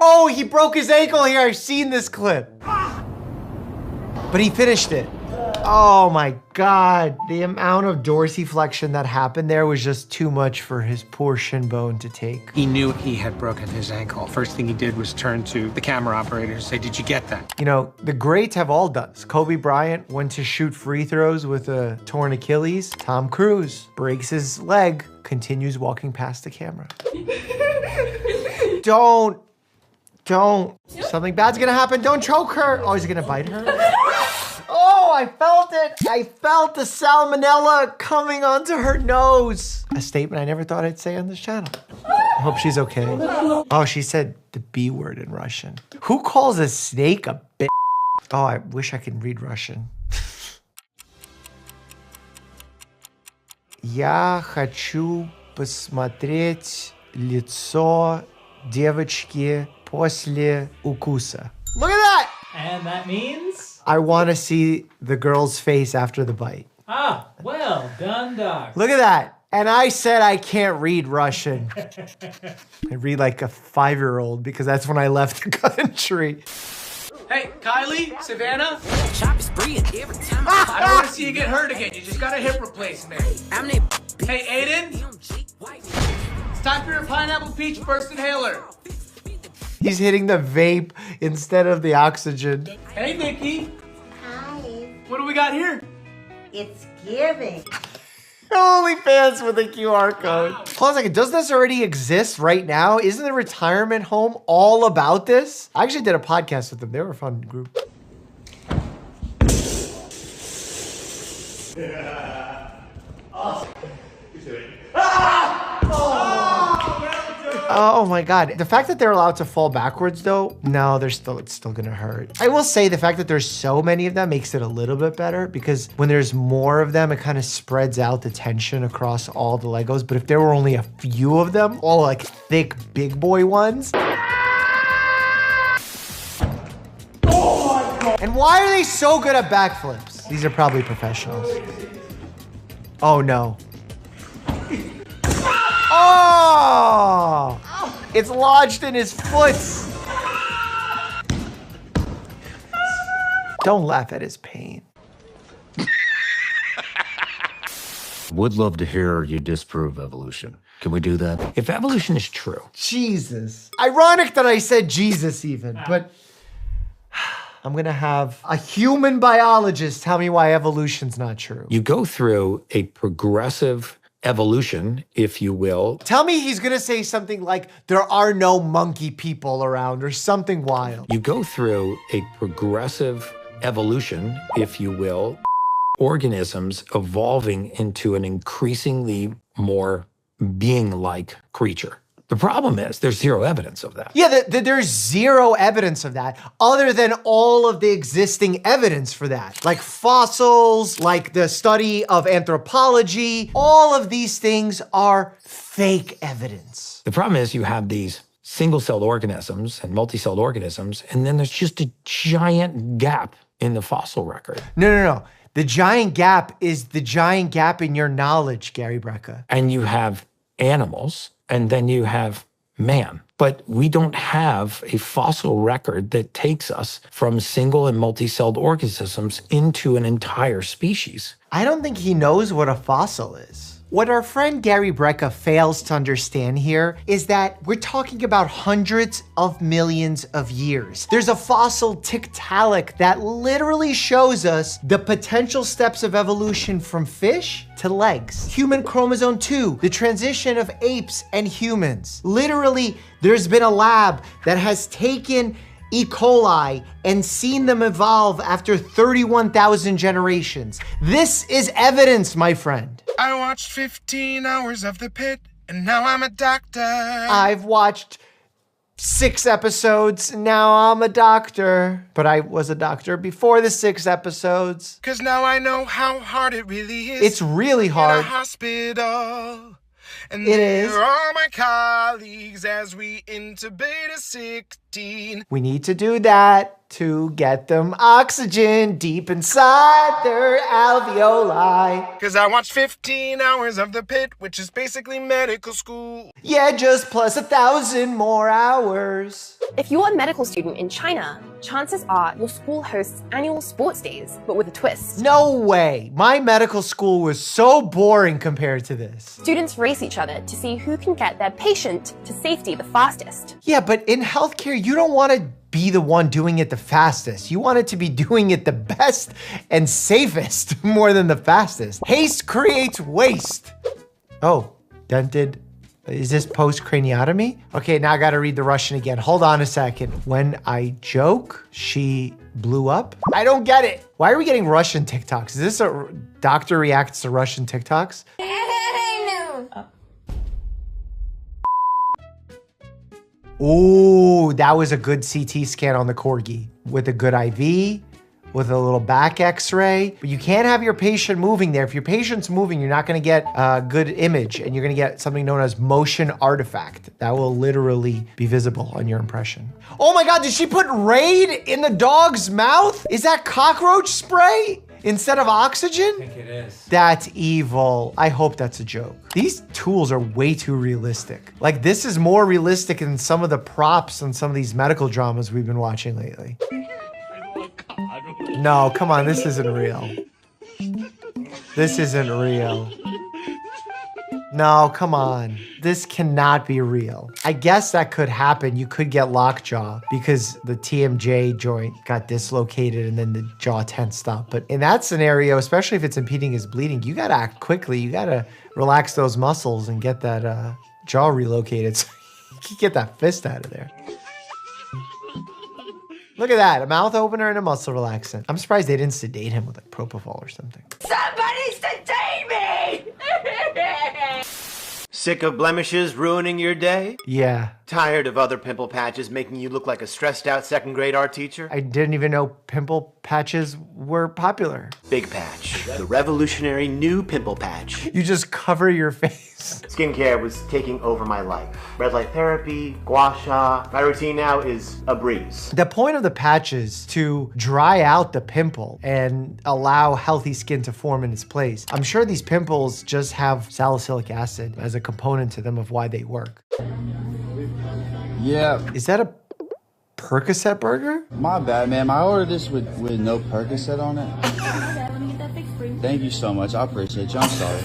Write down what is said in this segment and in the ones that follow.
Oh, he broke his ankle here. I've seen this clip. But he finished it. Oh my God. The amount of dorsiflexion that happened there was just too much for his poor shin bone to take. He knew he had broken his ankle. First thing he did was turn to the camera operator and say, "Did you get that?" You know, the greats have all done this. Kobe Bryant went to shoot free throws with a torn Achilles. Tom Cruise breaks his leg, continues walking past the camera. Don't. Something bad's gonna happen. Don't choke her. Oh, he's gonna bite her? Oh, I felt it. I felt the salmonella coming onto her nose. A statement I never thought I'd say on this channel. I hope she's okay. Oh, she said the B word in Russian. Who calls a snake a bitch? Oh, I wish I could read Russian. Я хочу посмотреть лицо девочки после укуса. Look at that! And that means? I want to see the girl's face after the bite. Ah, well done, Doc. Look at that. And I said I can't read Russian. I read like a 5-year-old because that's when I left the country. Hey, Kylie, Savannah. I don't want to see you get hurt again. You just got a hip replacement. Hey, Aiden. It's time for your pineapple peach burst inhaler. He's hitting the vape instead of the oxygen. Hey, Nikki. Hi. What do we got here? It's giving. OnlyFans with a QR code. Hold on a second, doesn't this already exist right now? Isn't the retirement home all about this? I actually did a podcast with them. They were a fun group. Oh my God. The fact that they're allowed to fall backwards though, no, it's still gonna hurt. I will say the fact that there's so many of them makes it a little bit better because when there's more of them, it kind of spreads out the tension across all the Legos. But if there were only a few of them, all like thick big boy ones. Oh my God. And why are they so good at backflips? These are probably professionals. Oh no. Oh! It's lodged in his foot. Don't laugh at his pain. Would love to hear you disprove evolution. Can we do that? If evolution is true. Jesus. Ironic that I said Jesus even, but I'm gonna have a human biologist tell me why evolution's not true. You go through a progressive evolution, if you will. Tell me he's gonna say something like, there are no monkey people around or something wild. You go through a progressive evolution, if you will, organisms evolving into an increasingly more being-like creature. The problem is there's zero evidence of that. Yeah, there's zero evidence of that other than all of the existing evidence for that. Like fossils, like the study of anthropology, all of these things are fake evidence. The problem is you have these single-celled organisms and multi-celled organisms, and then there's just a giant gap in the fossil record. No. The giant gap is the giant gap in your knowledge, Gary Brecka. And you have animals, and then you have man. But we don't have a fossil record that takes us from single and multi-celled organisms into an entire species. I don't think he knows what a fossil is. What our friend Gary Brecka fails to understand here is that we're talking about hundreds of millions of years. There's a fossil Tiktaalik that literally shows us the potential steps of evolution from fish to legs. Human chromosome 2, the transition of apes and humans. Literally, there's been a lab that has taken E. coli and seen them evolve after 31,000 generations. This is evidence, my friend. I watched 15 hours of The Pit, and now I'm a doctor. I've watched 6 episodes, now I'm a doctor. But I was a doctor before the 6 episodes. 'Cause now I know how hard it really is. It's really hard. In a hospital. And It there is. are my colleagues as we intubate a 16. We need to do that. to get them oxygen deep inside their alveoli. Cause I watched 15 hours of The Pit, which is basically medical school. Yeah, just plus 1,000 more hours. If you're a medical student in China, chances are your school hosts annual sports days, but with a twist. No way. My medical school was so boring compared to this. Students race each other to see who can get their patient to safety the fastest. Yeah, but in healthcare, you don't want to be the one doing it the fastest. You want it to be doing it the best and safest more than the fastest. Haste creates waste. Oh, dented. Is this post-craniotomy? Okay, now I gotta read the Russian again. Hold on a second. When I joke, she blew up? I don't get it. Why are we getting Russian TikToks? Is this a doctor reacts to Russian TikToks? Ooh, that was a good CT scan on the corgi with a good IV, with a little back x-ray. But you can't have your patient moving there. If your patient's moving, you're not gonna get a good image, and you're gonna get something known as motion artifact. That will literally be visible on your impression. Oh my God, did she put Raid in the dog's mouth? Is that cockroach spray instead of oxygen? I think it is. That's evil. I hope that's a joke. These tools are way too realistic. Like, this is more realistic than some of the props on some of these medical dramas we've been watching lately. No, come on, this isn't real. This isn't real. No, come on. This cannot be real. I guess that could happen. You could get lockjaw because the TMJ joint got dislocated and then the jaw tensed up. But in that scenario, especially if it's impeding his bleeding, you gotta act quickly. You gotta relax those muscles and get that jaw relocated so you can get that fist out of there. Look at that, a mouth opener and a muscle relaxant. I'm surprised they didn't sedate him with like propofol or something. Somebody sedate me! Sick of blemishes ruining your day? Yeah. Tired of other pimple patches making you look like a stressed out second grade art teacher? I didn't even know pimple patches were popular. Big Patch, the revolutionary new pimple patch. You just cover your face. Skincare was taking over my life. Red light therapy, gua sha. My routine now is a breeze. The point of the patch is to dry out the pimple and allow healthy skin to form in its place. I'm sure these pimples just have salicylic acid as a component to them of why they work. Yeah. Is that a Percocet burger? My bad, man. I ordered this with no Percocet on it. Thank you so much. I appreciate you. I'm sorry.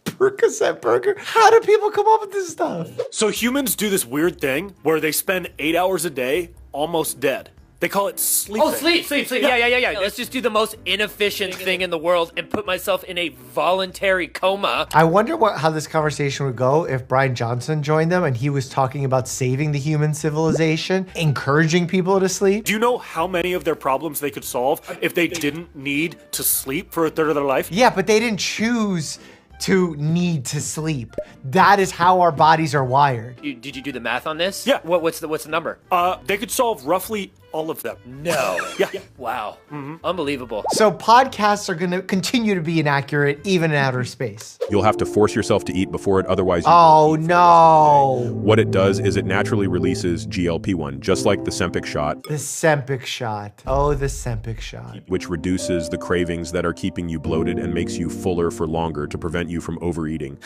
Percocet burger? How do people come up with this stuff? So humans do this weird thing where they spend 8 hours a day almost dead. They call it sleeping. Oh, sleep. Yeah. Let's just do the most inefficient thing in the world and put myself in a voluntary coma. I wonder how this conversation would go if Brian Johnson joined them and he was talking about saving the human civilization, encouraging people to sleep. Do you know how many of their problems they could solve if they didn't need to sleep for a third of their life? Yeah, but they didn't choose to need to sleep. That is how our bodies are wired. Did you do the math on this? Yeah. What's the number? They could solve roughly all of them. No. Yeah. Wow. Unbelievable. So podcasts are gonna continue to be inaccurate even in outer space. You'll have to force yourself to eat before it, otherwise Oh no. What it does is it naturally releases GLP-1, just like the Sempic shot. The Sempic shot. Oh, the Sempic shot. Which reduces the cravings that are keeping you bloated and makes you fuller for longer to prevent you from overeating.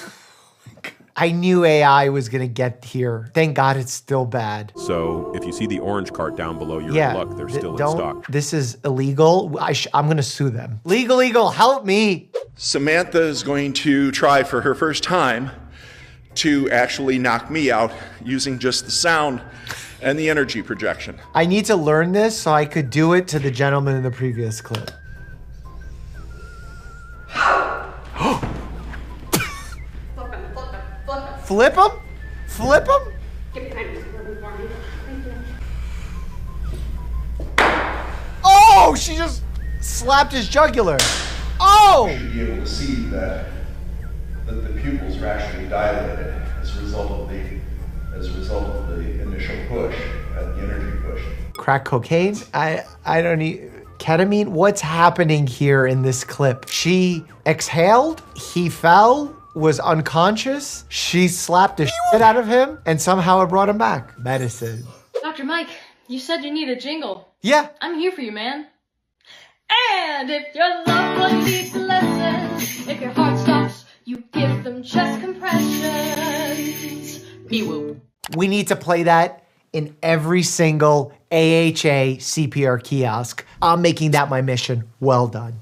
I knew AI was gonna get here. Thank God it's still bad. So if you see the orange cart down below, you're in luck. They're still in stock. This is illegal. I'm gonna sue them. Legal, help me. Samantha is going to try for her first time to actually knock me out using just the sound and the energy projection. I need to learn this so I could do it to the gentleman in the previous clip. Flip him? Flip him? Oh, she just slapped his jugular. Oh! You should be able to see that the pupils are actually dilated as a result of the initial push, the energy push. Crack cocaine? I don't need ketamine? What's happening here in this clip? She exhaled, he fell, was unconscious, she slapped the shit out of him, and somehow it brought him back. Medicine. Dr. Mike, You said you need a jingle. Yeah. I'm here for you, man. And if your loved one needs a lesson, if your heart stops, you give them chest compressions. Pee-woo. We need to play that in every single AHA CPR kiosk. I'm making that my mission. Well done.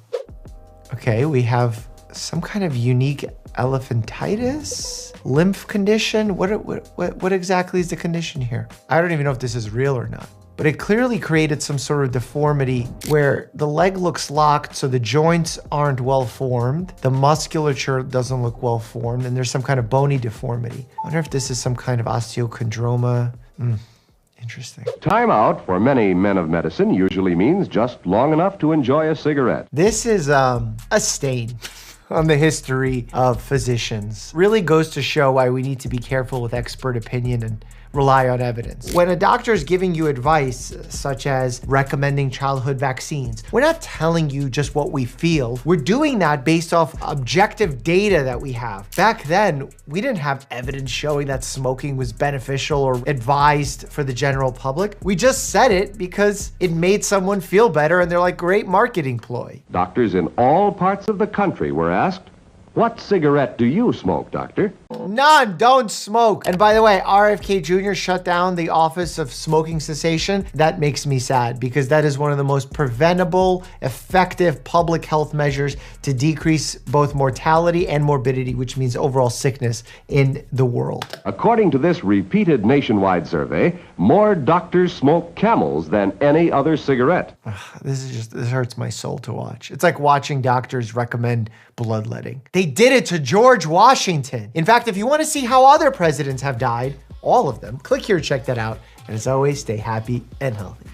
Okay, we have some kind of unique elephantitis, lymph condition. What exactly is the condition here? I don't even know if this is real or not, but it clearly created some sort of deformity where the leg looks locked, so the joints aren't well formed, the musculature doesn't look well formed, and there's some kind of bony deformity. I wonder if this is some kind of osteochondroma. Interesting. Time out for many men of medicine usually means just long enough to enjoy a cigarette. This is a stain on the history of physicians. Really goes to show why we need to be careful with expert opinion and rely on evidence. When a doctor is giving you advice, such as recommending childhood vaccines, we're not telling you just what we feel. We're doing that based off objective data that we have. Back then, we didn't have evidence showing that smoking was beneficial or advised for the general public. We just said it because it made someone feel better, and they're like, great marketing ploy. Doctors in all parts of the country were asked, "What cigarette do you smoke, doctor?" None, don't smoke. And by the way, RFK Jr. shut down the Office of Smoking Cessation. That makes me sad because that is one of the most preventable, effective public health measures to decrease both mortality and morbidity, which means overall sickness in the world. According to this repeated nationwide survey, more doctors smoke Camels than any other cigarette. This hurts my soul to watch. It's like watching doctors recommend bloodletting. They did it to George Washington. In fact, if you want to see how other presidents have died, all of them, click here, check that out. And as always, stay happy and healthy.